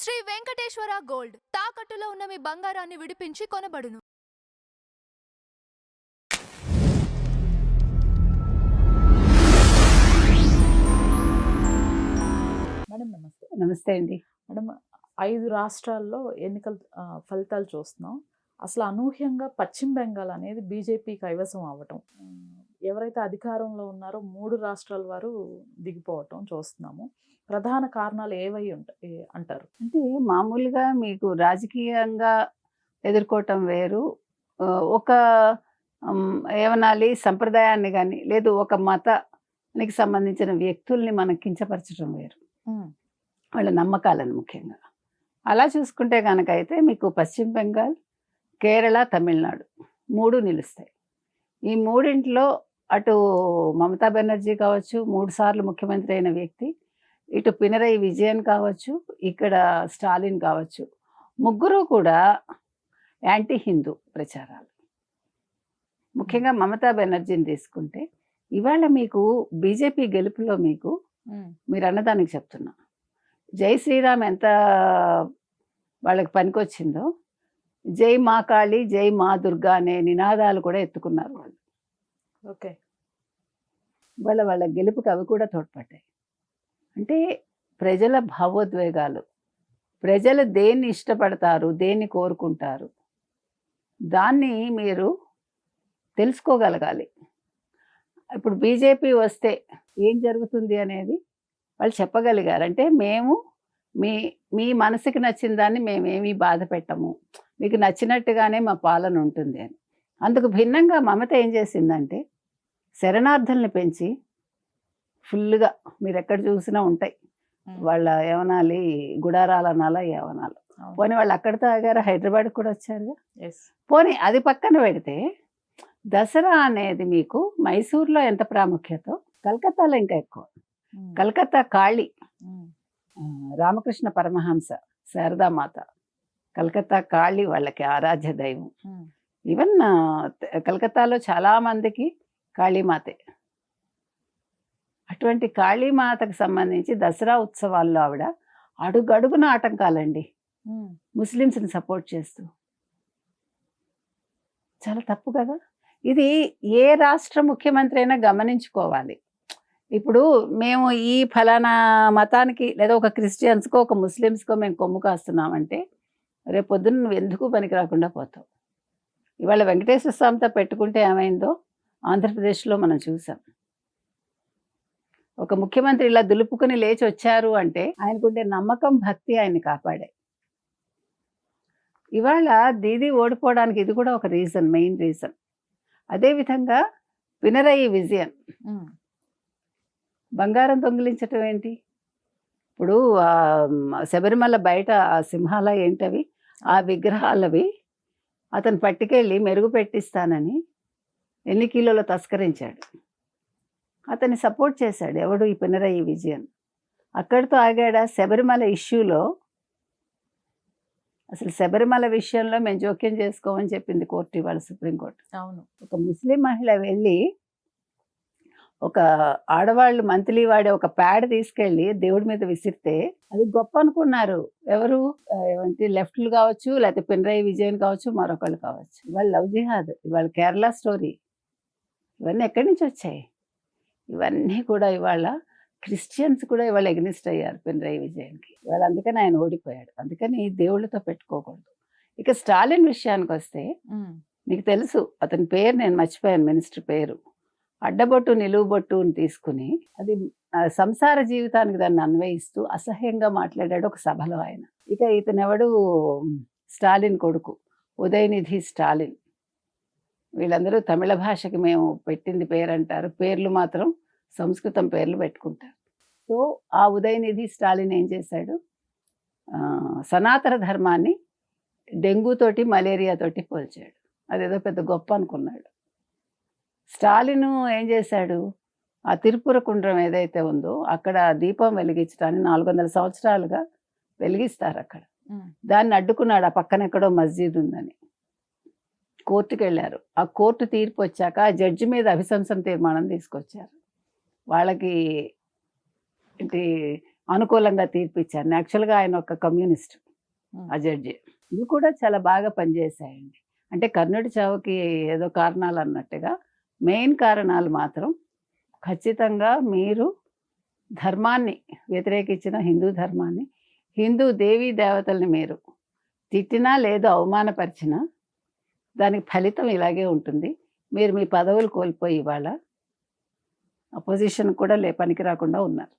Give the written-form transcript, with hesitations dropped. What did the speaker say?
Shri Venkateswara gold తాకట్టులో ఉన్న మీ బంగారాన్ని విడిపించి కొనబడును. మేడం నమస్తే. నమస్తే అండి. మేడం 5 రాష్ట్రాల్లో ఎన్నికల ఫలితాలు చూస్తున్నాం. అసలు అనూహ్యంగా పశ్చిమ బెంగాల్ అనేది బీజేపీ కైవసం అవ్వటం, ఎవరైతే అధికారంలో ఉన్నారో 3 రాష్ట్రాల వారు దిగిపోవటం చూస్తున్నాము. ప్రధాన కారణాలు ఏవై ఉంటాయి అంటారు? అంటే మామూలుగా మీకు రాజకీయంగా ఎదుర్కోవటం వేరు. ఒక ఏమనాలి సంప్రదాయాన్ని కానీ లేదు ఒక మతానికి సంబంధించిన వ్యక్తుల్ని మనం కించపరచడం వేరు. వాళ్ళ నమ్మకాలను ముఖ్యంగా అలా చూసుకుంటే కనుక అయితే మీకు పశ్చిమ బెంగాల్, కేరళ, తమిళనాడు 3 నిలుస్తాయి. ఈ మూడింట్లో అటు మమతా బెనర్జీ కావచ్చు, 3 సార్లు ముఖ్యమంత్రి అయిన వ్యక్తి, ఇటు పినరయి విజయన్ కావచ్చు, ఇక్కడ స్టాలిన్ కావచ్చు, ముగ్గురు కూడా యాంటీ హిందూ ప్రచారాలు. ముఖ్యంగా మమతా బెనర్జీని తీసుకుంటే ఇవాళ మీకు బీజేపీ గెలుపులో మీకు మీరు అన్నదానికి చెప్తున్నా, జై శ్రీరామ్ ఎంత వాళ్ళకి పనికొచ్చిందో, జై మా కాళీ, జై మా దుర్గా అనే నినాదాలు కూడా ఎత్తుకున్నారు వాళ్ళు. ఓకే, వాళ్ళ గెలుపుకి అవి కూడా తోడ్పడ్డాయి. అంటే ప్రజల భావోద్వేగాలు, ప్రజలు దేన్ని ఇష్టపడతారు, దేన్ని కోరుకుంటారు, దాన్ని మీరు తెలుసుకోగలగాలి. ఇప్పుడు బీజేపీ వస్తే ఏం జరుగుతుంది అనేది వాళ్ళు చెప్పగలిగారు. అంటే మేము మీ మనసుకి నచ్చిన దాన్ని మేమేమీ బాధ పెట్టము, మీకు నచ్చినట్టుగానే మా పాలన ఉంటుంది అని. అందుకు భిన్నంగా మమత ఏం చేసిందంటే శరణార్థుల్ని పెంచి ఫుల్గా మీరు ఎక్కడ చూసినా ఉంటాయి వాళ్ళ ఏమనాలి గుడారాలు అనాలా ఏమనాలి. పోనీ వాళ్ళు అక్కడితో ఆగారు, హైదరాబాద్కి కూడా వచ్చారుగా. పోనీ అది పక్కన పెడితే దసరా అనేది మీకు మైసూర్లో ఎంత ప్రాముఖ్యత, కలకత్తాలో ఇంకా ఎక్కువ. కలకత్తా కాళీ, రామకృష్ణ పరమహంస, శారదామాత, కలకత్తా కాళీ వాళ్ళకి ఆరాధ్య దైవం. ఈవెన్ కలకత్తాలో చాలామందికి కాళీమాతే. అటువంటి కాళీమాతకు సంబంధించి దసరా ఉత్సవాల్లో ఆవిడ అడుగడుగున ఆటంకాలండి, ముస్లిమ్స్ని సపోర్ట్ చేస్తూ. చాలా తప్పు కదా. ఇది ఏ రాష్ట్ర ముఖ్యమంత్రి అయినా గమనించుకోవాలి. ఇప్పుడు మేము ఈ ఫలానా మతానికి లేదా ఒక క్రిస్టియన్స్కో ఒక ముస్లిమ్స్కో మేము కొమ్ము కాస్తున్నామంటే రేపు పొద్దున్న నువ్వు ఎందుకు పనికి రాకుండా పోతావు. ఇవాళ వెంకటేశ్వర స్వామితో పెట్టుకుంటే ఏమైందో ఆంధ్రప్రదేశ్లో మనం చూసాం. ఒక ముఖ్యమంత్రి ఇలా దులుపుకుని లేచి వచ్చారు అంటే ఆయనకుండే నమ్మకం, భక్తి ఆయన్ని కాపాడాయి. ఇవాళ దీదీ ఓడిపోవడానికి ఇది కూడా ఒక రీజన్, మెయిన్ రీజన్. అదేవిధంగా పినరయి విజయన్ బంగారం దొంగిలించటం ఏంటి? ఇప్పుడు శబరిమల బయట ఆ సింహాల ఏంటవి, ఆ విగ్రహాలవి అతను పట్టుకెళ్ళి మెరుగు పెట్టిస్తానని ఎన్ని కిలోలు తస్కరించాడు. అతన్ని సపోర్ట్ చేశాడు ఎవడు? ఈ పినరయి విజయన్. అక్కడితో ఆగాడా? శబరిమల ఇష్యూలో అసలు శబరిమల విషయంలో మేము జోక్యం చేసుకోమని చెప్పింది కోర్టు, ఇవాళ సుప్రీంకోర్టు. అవును, ఒక ముస్లిం మహిళ వెళ్ళి ఒక ఆడవాళ్ళు మంత్లీ వాడే ఒక ప్యాడ్ తీసుకెళ్ళి దేవుడి మీద విసిరితే అది గొప్ప అనుకున్నారు. ఎవరు? ఏమంటే లెఫ్ట్లు కావచ్చు, లేకపోతే పినరయి విజయన్ కావచ్చు, మరొకళ్ళు కావచ్చు. ఇవాళ లవ్ జిహాద్, ఇవాళ కేరళ స్టోరీ, ఇవన్నీ ఎక్కడి నుంచి వచ్చాయి? ఇవన్నీ కూడా ఇవాళ క్రిస్టియన్స్ కూడా ఇవాళ ఎగ్నిస్ట్ అయ్యారు పినరయి విజయన్కి. ఇవాళ అందుకని ఆయన ఓడిపోయాడు. అందుకని దేవుళ్ళతో పెట్టుకోకూడదు. ఇక స్టాలిన్ విషయానికి వస్తే మీకు తెలుసు అతని పేరు నేను మర్చిపోయాను, మినిస్టర్ పేరు. అడ్డబొట్టు నిలువుబొట్టు తీసుకుని అది సంసార జీవితానికి దాన్ని అన్వయిస్తూ అసహ్యంగా మాట్లాడాడు ఒక సభలో ఆయన. ఇక ఇతనెవడు? స్టాలిన్ కొడుకు ఉదయనిధి స్టాలిన్. వీళ్ళందరూ తమిళ భాషకి మేము పెట్టింది పేరు అంటారు, పేర్లు మాత్రం సంస్కృతం పేర్లు పెట్టుకుంటారు. సో ఆ ఉదయనిధి స్టాలిన్ ఏం చేశాడు? సనాతన ధర్మాన్ని డెంగ్యూతోటి మలేరియాతోటి పోల్చాడు. అదేదో పెద్ద గొప్ప అనుకున్నాడు. స్టాలిన్ ఏం చేశాడు? ఆ తిరుపుర కుండ్రం ఏదైతే ఉందో అక్కడ దీపం వెలిగించడాన్ని 400 సంవత్సరాలుగా వెలిగిస్తారు అక్కడ. దాన్ని అడ్డుకున్నాడు. ఆ పక్కన ఎక్కడో మస్జిద్ ఉందని కోర్టుకు వెళ్ళారు. ఆ కోర్టు తీర్పు వచ్చాక ఆ జడ్జి మీద అభిశంసన తీర్మానం తీసుకొచ్చారు. వాళ్ళకి ఏంటి అనుకూలంగా తీర్పు ఇచ్చారు. యాక్చువల్గా ఆయన ఒక కమ్యూనిస్ట్ ఆ జడ్జి. ఇవి కూడా చాలా బాగా పనిచేశాయండి. అంటే కర్ణుడి చావుకి ఏదో కారణాలు అన్నట్టుగా మెయిన్ కారణాలు మాత్రం ఖచ్చితంగా మీరు ధర్మాన్ని వ్యతిరేకించిన హిందూ ధర్మాన్ని, హిందూ దేవీ దేవతల్ని మీరు తిట్టినా లేదు అవమానపరిచినా దానికి ఫలితం ఇలాగే ఉంటుంది. మీరు మీ పదవులు కోల్పోయి ఇవాళ అపోజిషన్ కూడా పనికి రాకుండా ఉన్నారు.